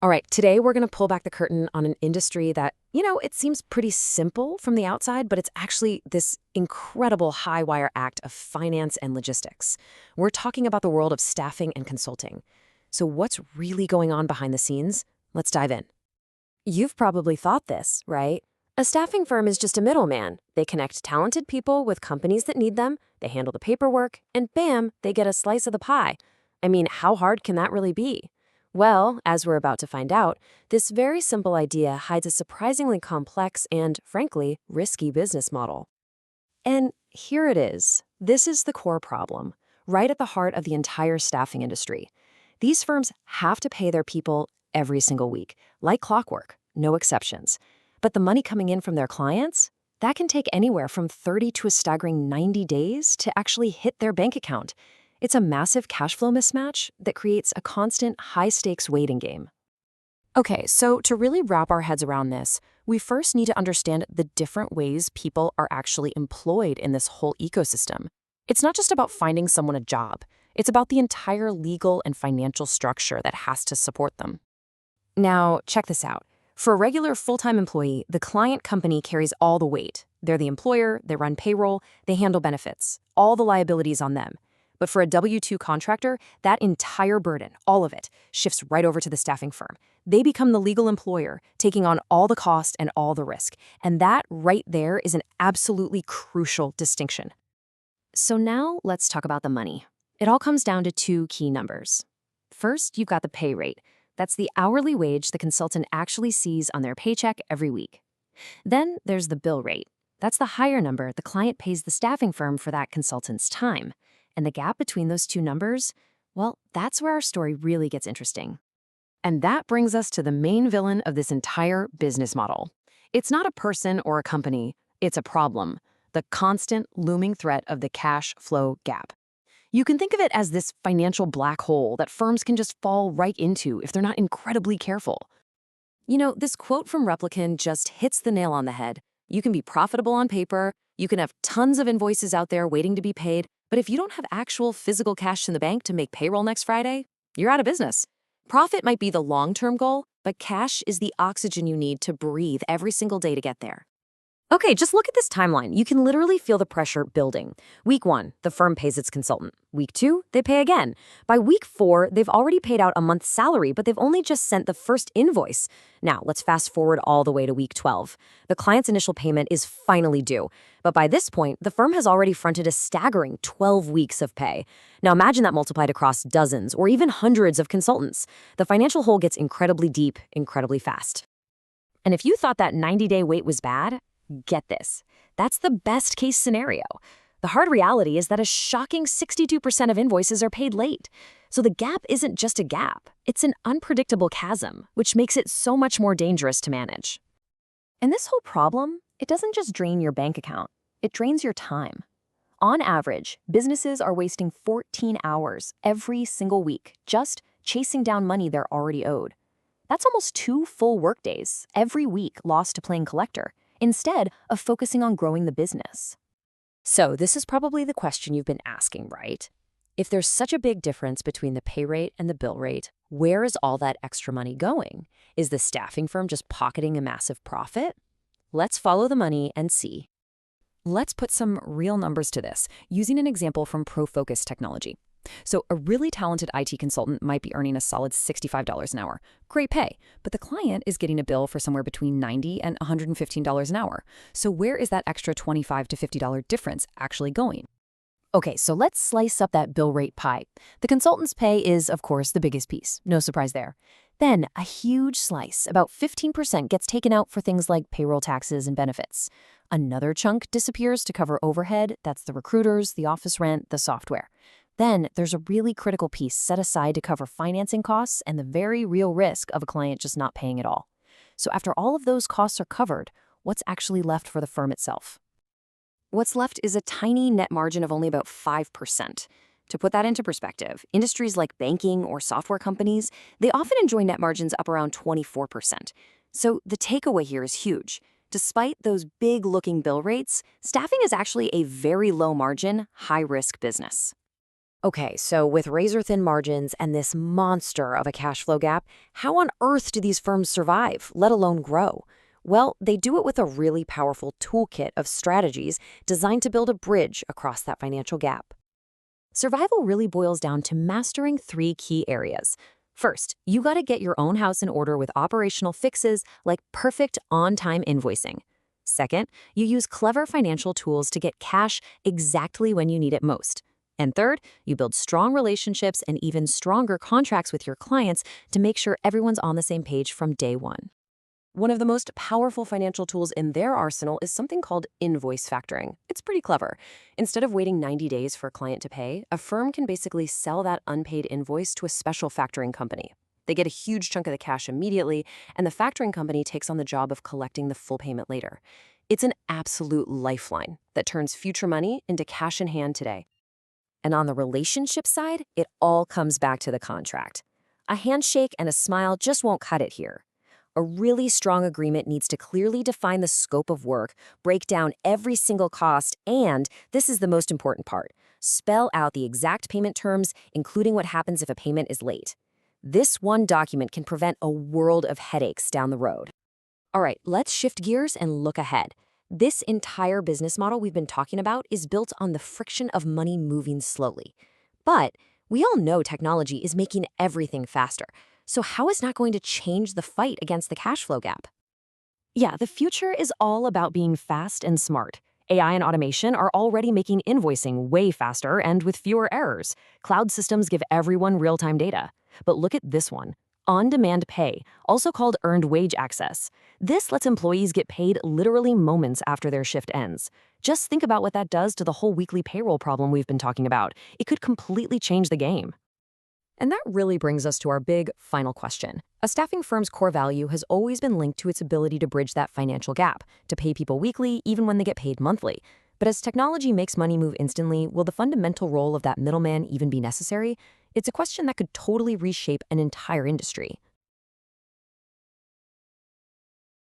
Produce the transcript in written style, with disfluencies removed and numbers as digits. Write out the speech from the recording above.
All right, today we're going to pull back the curtain on an industry that, it seems pretty simple from the outside, but it's actually this incredible high wire act of finance and logistics. We're talking about the world of staffing and consulting. So, what's really going on behind the scenes? Let's dive in. You've probably thought this, right? A staffing firm is just a middleman. They connect talented people with companies that need them, they handle the paperwork, and bam, they get a slice of the pie. I mean, how hard can that really be? Well, as we're about to find out, this very simple idea hides a surprisingly complex and, frankly, risky business model. And here it is. This is the core problem, right at the heart of the entire staffing industry. These firms have to pay their people every single week, like clockwork, no exceptions. But the money coming in from their clients, that can take anywhere from 30 to a staggering 90 days to actually hit their bank account. It's a massive cash flow mismatch that creates a constant high-stakes waiting game. Okay, so to really wrap our heads around this, we first need to understand the different ways people are actually employed in this whole ecosystem. It's not just about finding someone a job. It's about the entire legal and financial structure that has to support them. Now, check this out. For a regular full-time employee, the client company carries all the weight. They're the employer, they run payroll, they handle benefits, all the liabilities on them. But for a W-2 contractor, that entire burden, all of it, shifts right over to the staffing firm. They become the legal employer, taking on all the cost and all the risk. And that right there is an absolutely crucial distinction. So now let's talk about the money. It all comes down to two key numbers. First, you've got the pay rate. That's the hourly wage the consultant actually sees on their paycheck every week. Then there's the bill rate. That's the higher number the client pays the staffing firm for that consultant's time. And the gap between those two numbers, well, that's where our story really gets interesting. And that brings us to the main villain of this entire business model. It's not a person or a company, it's a problem, the constant looming threat of the cash flow gap. You can think of it as this financial black hole that firms can just fall right into if they're not incredibly careful. This quote from Replicon just hits the nail on the head. You can be profitable on paper, you can have tons of invoices out there waiting to be paid, but if you don't have actual physical cash in the bank to make payroll next Friday, you're out of business. Profit might be the long-term goal, but cash is the oxygen you need to breathe every single day to get there. Okay, just look at this timeline. You can literally feel the pressure building. Week 1, the firm pays its consultant. Week 2, they pay again. By week 4, they've already paid out a month's salary, but they've only just sent the first invoice. Now, let's fast forward all the way to week 12. The client's initial payment is finally due. But by this point, the firm has already fronted a staggering 12 weeks of pay. Now, imagine that multiplied across dozens or even hundreds of consultants. The financial hole gets incredibly deep, incredibly fast. And if you thought that 90-day wait was bad, get this. That's the best case scenario. The hard reality is that a shocking 62% of invoices are paid late. So the gap isn't just a gap, it's an unpredictable chasm, which makes it so much more dangerous to manage. And this whole problem, it doesn't just drain your bank account, it drains your time. On average, businesses are wasting 14 hours every single week just chasing down money they're already owed. That's almost 2 full workdays every week lost to playing collector, instead of focusing on growing the business. So this is probably the question you've been asking, right? If there's such a big difference between the pay rate and the bill rate, where is all that extra money going? Is the staffing firm just pocketing a massive profit? Let's follow the money and see. Let's put some real numbers to this, using an example from ProFocus Technology. So a really talented IT consultant might be earning a solid $65 an hour. Great pay, but the client is getting a bill for somewhere between $90 and $115 an hour. So where is that extra $25 to $50 difference actually going? Okay, so let's slice up that bill rate pie. The consultant's pay is, of course, the biggest piece. No surprise there. Then a huge slice, about 15%, gets taken out for things like payroll taxes and benefits. Another chunk disappears to cover overhead. That's the recruiters, the office rent, the software. Then there's a really critical piece set aside to cover financing costs and the very real risk of a client just not paying at all. So after all of those costs are covered, what's actually left for the firm itself? What's left is a tiny net margin of only about 5%. To put that into perspective, industries like banking or software companies, they often enjoy net margins up around 24%. So the takeaway here is huge. Despite those big-looking bill rates, staffing is actually a very low-margin, high-risk business. Okay, so with razor-thin margins and this monster of a cash flow gap, how on earth do these firms survive, let alone grow? Well, they do it with a really powerful toolkit of strategies designed to build a bridge across that financial gap. Survival really boils down to mastering three key areas. First, you got to get your own house in order with operational fixes like perfect on-time invoicing. Second, you use clever financial tools to get cash exactly when you need it most. And third, you build strong relationships and even stronger contracts with your clients to make sure everyone's on the same page from day one. One of the most powerful financial tools in their arsenal is something called invoice factoring. It's pretty clever. Instead of waiting 90 days for a client to pay, a firm can basically sell that unpaid invoice to a special factoring company. They get a huge chunk of the cash immediately, and the factoring company takes on the job of collecting the full payment later. It's an absolute lifeline that turns future money into cash in hand today. And on the relationship side, it all comes back to the contract. A handshake and a smile just won't cut it here. A really strong agreement needs to clearly define the scope of work, break down every single cost, and, this is the most important part, spell out the exact payment terms, including what happens if a payment is late. This one document can prevent a world of headaches down the road. All right, let's shift gears and look ahead. This entire business model we've been talking about is built on the friction of money moving slowly. But we all know technology is making everything faster. So how is that going to change the fight against the cash flow gap? Yeah, the future is all about being fast and smart. AI and automation are already making invoicing way faster and with fewer errors. Cloud systems give everyone real-time data. But look at this one. On-demand pay, also called earned wage access. This lets employees get paid literally moments after their shift ends. Just think about what that does to the whole weekly payroll problem we've been talking about. It could completely change the game. And that really brings us to our big final question. A staffing firm's core value has always been linked to its ability to bridge that financial gap, to pay people weekly even when they get paid monthly. But as technology makes money move instantly, will the fundamental role of that middleman even be necessary? It's a question that could totally reshape an entire industry.